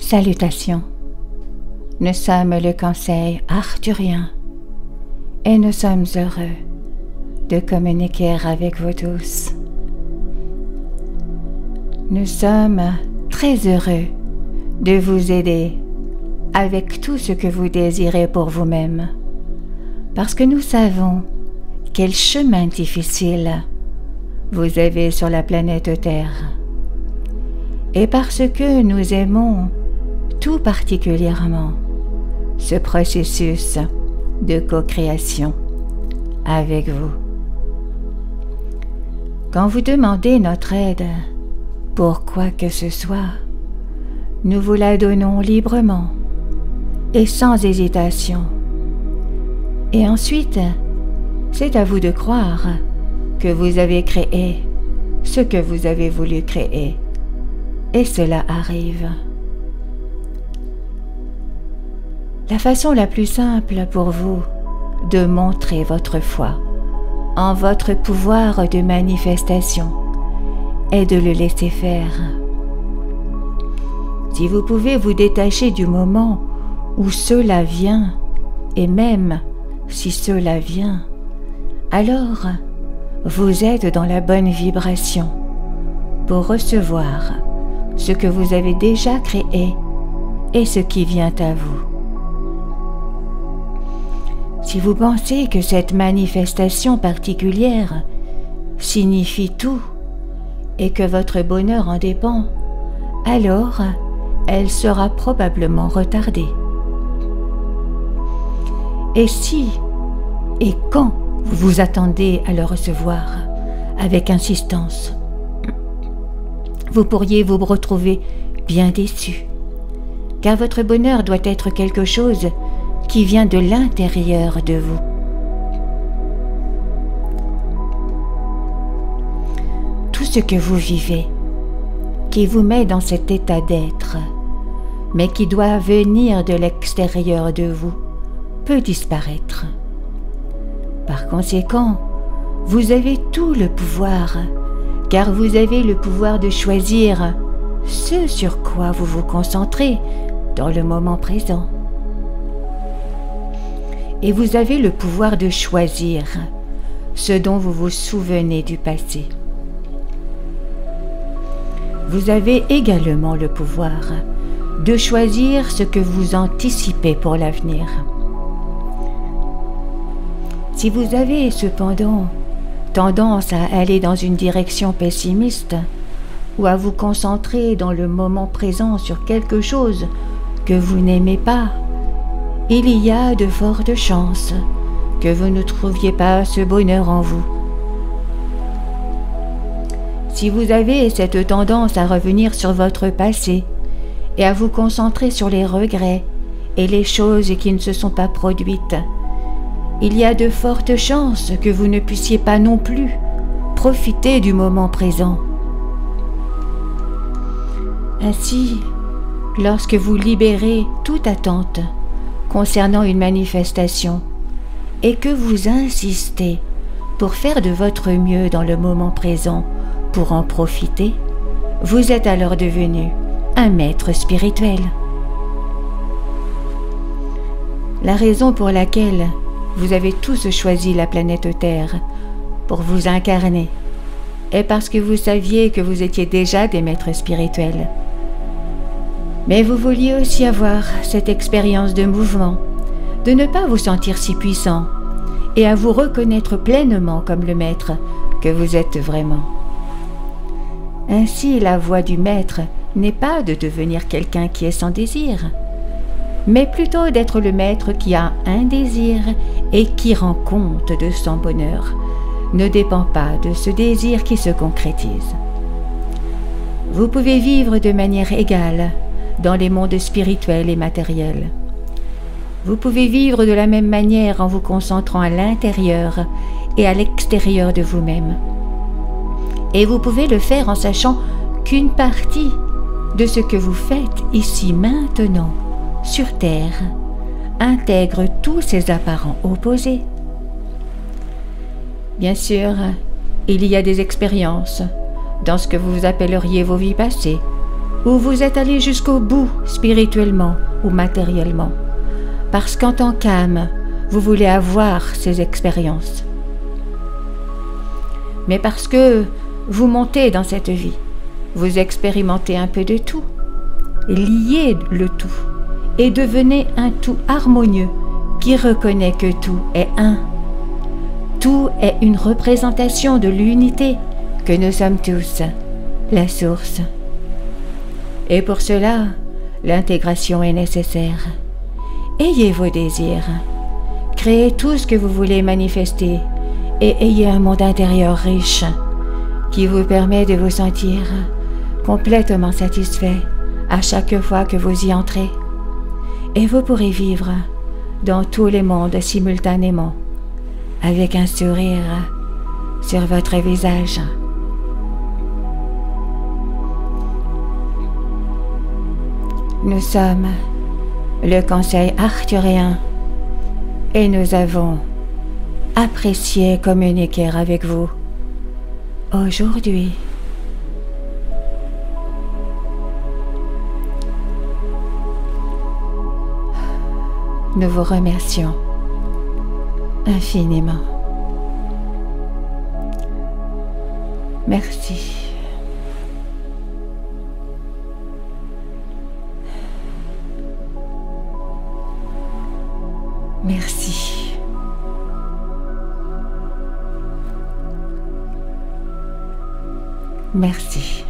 Salutations. Nous sommes le conseil arthurien et nous sommes heureux de communiquer avec vous tous. Nous sommes très heureux de vous aider avec tout ce que vous désirez pour vous-même, parce que nous savons quel chemin difficile vous avez sur la planète Terre, et parce que nous aimons tout particulièrement ce processus de co-création avec vous. Quand vous demandez notre aide pour quoi que ce soit, nous vous la donnons librement et sans hésitation. Et ensuite, c'est à vous de croire que vous avez créé ce que vous avez voulu créer, et cela arrive. La façon la plus simple pour vous de montrer votre foi en votre pouvoir de manifestation est de le laisser faire. Si vous pouvez vous détacher du moment où cela vient, et même si cela vient, alors vous êtes dans la bonne vibration pour recevoir ce que vous avez déjà créé et ce qui vient à vous. Si vous pensez que cette manifestation particulière signifie tout et que votre bonheur en dépend, alors elle sera probablement retardée. Et si et quand vous vous attendez à le recevoir avec insistance, vous pourriez vous retrouver bien déçu, car votre bonheur doit être quelque chose qui vient de l'intérieur de vous. Tout ce que vous vivez, qui vous met dans cet état d'être, mais qui doit venir de l'extérieur de vous, peut disparaître. Par conséquent, vous avez tout le pouvoir, car vous avez le pouvoir de choisir ce sur quoi vous vous concentrez dans le moment présent. Et vous avez le pouvoir de choisir ce dont vous vous souvenez du passé. Vous avez également le pouvoir de choisir ce que vous anticipez pour l'avenir. Si vous avez cependant tendance à aller dans une direction pessimiste ou à vous concentrer dans le moment présent sur quelque chose que vous n'aimez pas, il y a de fortes chances que vous ne trouviez pas ce bonheur en vous. Si vous avez cette tendance à revenir sur votre passé et à vous concentrer sur les regrets et les choses qui ne se sont pas produites, il y a de fortes chances que vous ne puissiez pas non plus profiter du moment présent. Ainsi, lorsque vous libérez toute attente concernant une manifestation et que vous insistez pour faire de votre mieux dans le moment présent pour en profiter, vous êtes alors devenu un maître spirituel. La raison pour laquelle vous avez tous choisi la planète Terre pour vous incarner est parce que vous saviez que vous étiez déjà des maîtres spirituels. Mais vous vouliez aussi avoir cette expérience de mouvement, de ne pas vous sentir si puissant et à vous reconnaître pleinement comme le maître que vous êtes vraiment. Ainsi, la voie du maître n'est pas de devenir quelqu'un qui est sans désir, mais plutôt d'être le maître qui a un désir et qui rend compte de son bonheur, ne dépend pas de ce désir qui se concrétise. Vous pouvez vivre de manière égale dans les mondes spirituels et matériels. Vous pouvez vivre de la même manière en vous concentrant à l'intérieur et à l'extérieur de vous-même. Et vous pouvez le faire en sachant qu'une partie de ce que vous faites ici maintenant, sur Terre, intègre tous ces apparents opposés. Bien sûr, il y a des expériences dans ce que vous appelleriez vos vies passées, où vous êtes allé jusqu'au bout spirituellement ou matériellement, parce qu'en tant qu'âme, vous voulez avoir ces expériences. Mais parce que vous montez dans cette vie, vous expérimentez un peu de tout, liez le tout et devenez un tout harmonieux qui reconnaît que tout est un. Tout est une représentation de l'unité que nous sommes tous, la source. Et pour cela, l'intégration est nécessaire. Ayez vos désirs, créez tout ce que vous voulez manifester et ayez un monde intérieur riche qui vous permet de vous sentir complètement satisfait à chaque fois que vous y entrez. Et vous pourrez vivre dans tous les mondes simultanément avec un sourire sur votre visage. Nous sommes le Conseil arthurien et nous avons apprécié communiquer avec vous aujourd'hui. Nous vous remercions infiniment. Merci. Merci. Merci.